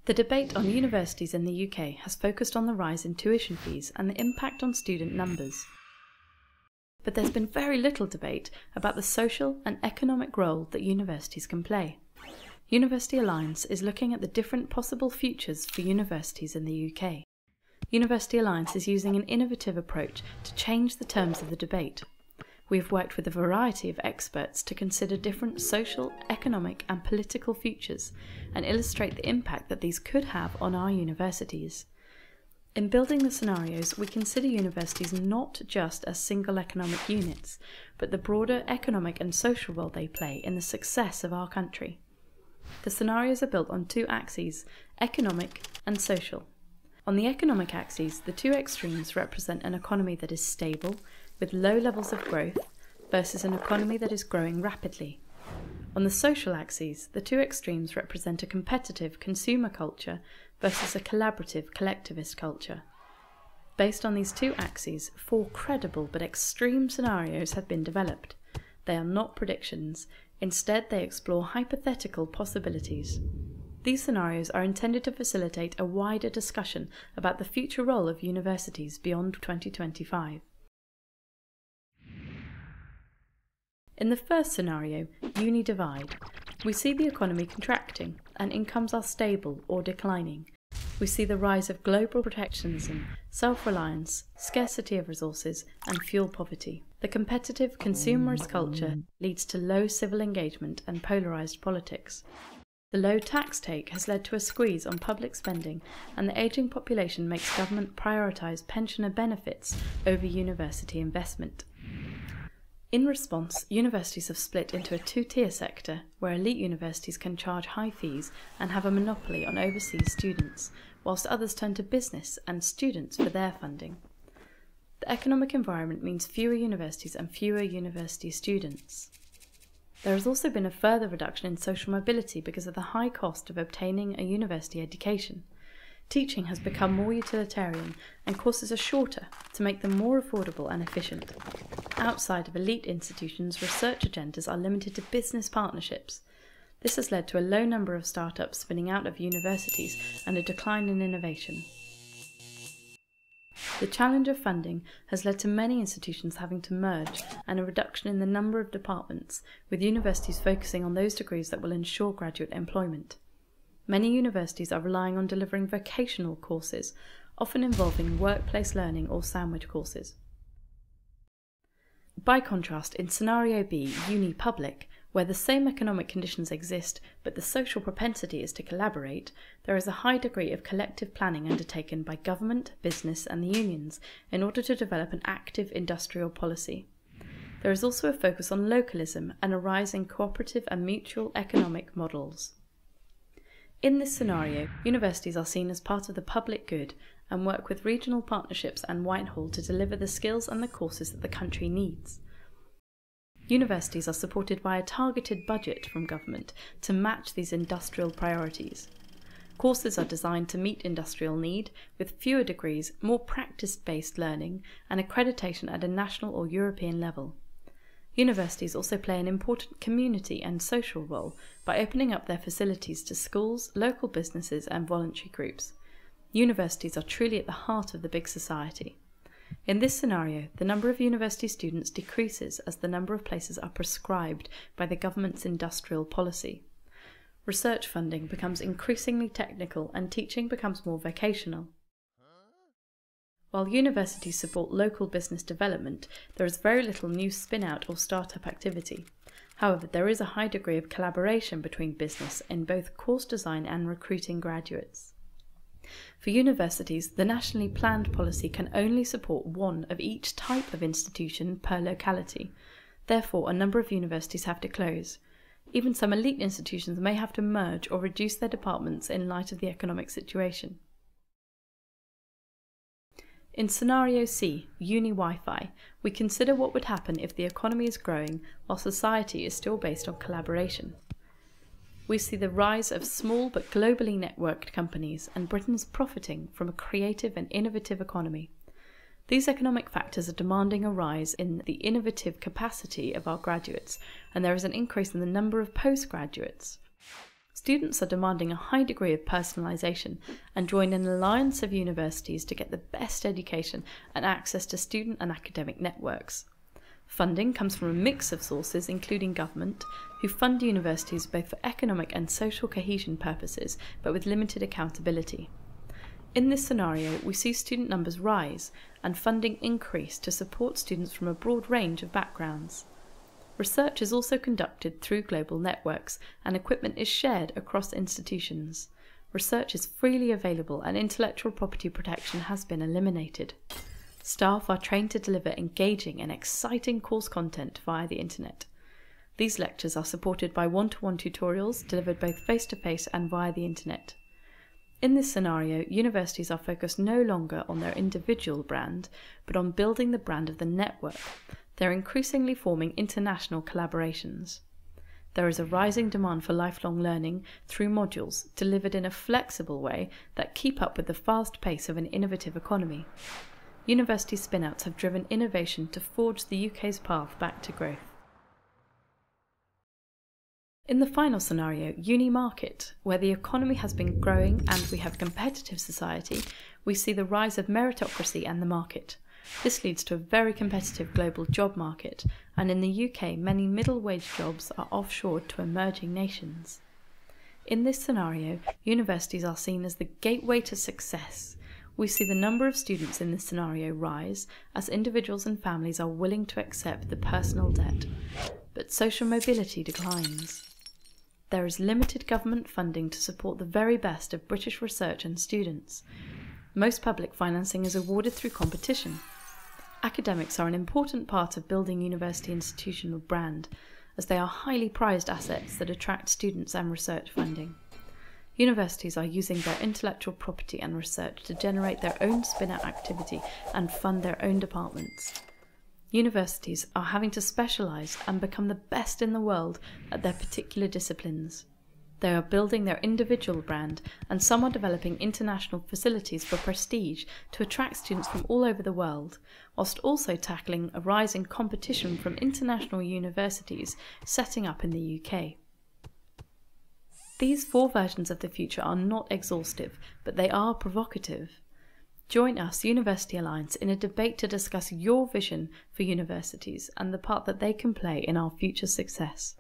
The debate on universities in the UK has focused on the rise in tuition fees and the impact on student numbers. But there's been very little debate about the social and economic role that universities can play. University Alliance is looking at the different possible futures for universities in the UK. University Alliance is using an innovative approach to change the terms of the debate. We have worked with a variety of experts to consider different social, economic and political futures and illustrate the impact that these could have on our universities. In building the scenarios, we consider universities not just as single economic units, but the broader economic and social role they play in the success of our country. The scenarios are built on two axes, economic and social. On the economic axis, the two extremes represent an economy that is stable, with low levels of growth, versus an economy that is growing rapidly. On the social axes, the two extremes represent a competitive consumer culture versus a collaborative collectivist culture. Based on these two axes, 4 credible but extreme scenarios have been developed. They are not predictions, instead they explore hypothetical possibilities. These scenarios are intended to facilitate a wider discussion about the future role of universities beyond 2025. In the first scenario, Uni Divide, we see the economy contracting and incomes are stable or declining. We see the rise of global protectionism, self-reliance, scarcity of resources and fuel poverty. The competitive consumerist culture leads to low civil engagement and polarised politics. The low tax take has led to a squeeze on public spending, and the ageing population makes government prioritise pensioner benefits over university investment. In response, universities have split into a 2-tier sector where elite universities can charge high fees and have a monopoly on overseas students, whilst others turn to business and students for their funding. The economic environment means fewer universities and fewer university students. There has also been a further reduction in social mobility because of the high cost of obtaining a university education. Teaching has become more utilitarian and courses are shorter to make them more affordable and efficient. Outside of elite institutions, research agendas are limited to business partnerships. This has led to a low number of startups spinning out of universities and a decline in innovation. The challenge of funding has led to many institutions having to merge and a reduction in the number of departments, with universities focusing on those degrees that will ensure graduate employment. Many universities are relying on delivering vocational courses, often involving workplace learning or sandwich courses. By contrast, in Scenario B, Uni Public, where the same economic conditions exist but the social propensity is to collaborate, there is a high degree of collective planning undertaken by government, business and the unions in order to develop an active industrial policy. There is also a focus on localism and a rise in cooperative and mutual economic models. In this scenario, universities are seen as part of the public good and work with regional partnerships and Whitehall to deliver the skills and the courses that the country needs. Universities are supported by a targeted budget from government to match these industrial priorities. Courses are designed to meet industrial need, with fewer degrees, more practice-based learning, and accreditation at a national or European level. Universities also play an important community and social role by opening up their facilities to schools, local businesses and voluntary groups. Universities are truly at the heart of the big society. In this scenario, the number of university students decreases as the number of places are prescribed by the government's industrial policy. Research funding becomes increasingly technical and teaching becomes more vocational. While universities support local business development, there is very little new spin-out or start-up activity. However, there is a high degree of collaboration between business in both course design and recruiting graduates. For universities, the nationally planned policy can only support one of each type of institution per locality. Therefore, a number of universities have to close. Even some elite institutions may have to merge or reduce their departments in light of the economic situation. In Scenario C, Uni Wi-Fi, we consider what would happen if the economy is growing while society is still based on collaboration. We see the rise of small but globally networked companies, and Britain is profiting from a creative and innovative economy. These economic factors are demanding a rise in the innovative capacity of our graduates, and there is an increase in the number of postgraduates. students are demanding a high degree of personalisation and join an alliance of universities to get the best education and access to student and academic networks. Funding comes from a mix of sources, including government, who fund universities both for economic and social cohesion purposes, but with limited accountability. In this scenario, we see student numbers rise and funding increase to support students from a broad range of backgrounds. Research is also conducted through global networks, and equipment is shared across institutions. Research is freely available and intellectual property protection has been eliminated. Staff are trained to deliver engaging and exciting course content via the internet. These lectures are supported by one-to-one tutorials delivered both face-to-face and via the internet. In this scenario, universities are focused no longer on their individual brand, but on building the brand of the network. They're increasingly forming international collaborations. There is a rising demand for lifelong learning through modules delivered in a flexible way that keep up with the fast pace of an innovative economy. University spin-outs have driven innovation to forge the UK's path back to growth. In the final scenario, uni market, where the economy has been growing and we have a competitive society, we see the rise of meritocracy and the market. This leads to a very competitive global job market, and in the UK many middle-wage jobs are offshored to emerging nations. In this scenario, universities are seen as the gateway to success. We see the number of students in this scenario rise as individuals and families are willing to accept the personal debt, but social mobility declines. There is limited government funding to support the very best of British research and students. Most public financing is awarded through competition. Academics are an important part of building university institutional brand, as they are highly prized assets that attract students and research funding. Universities are using their intellectual property and research to generate their own spin-out activity and fund their own departments. Universities are having to specialise and become the best in the world at their particular disciplines. They are building their individual brand, and some are developing international facilities for prestige to attract students from all over the world, whilst also tackling a rising competition from international universities setting up in the UK. These 4 versions of the future are not exhaustive, but they are provocative. Join us, University Alliance, in a debate to discuss your vision for universities and the part that they can play in our future success.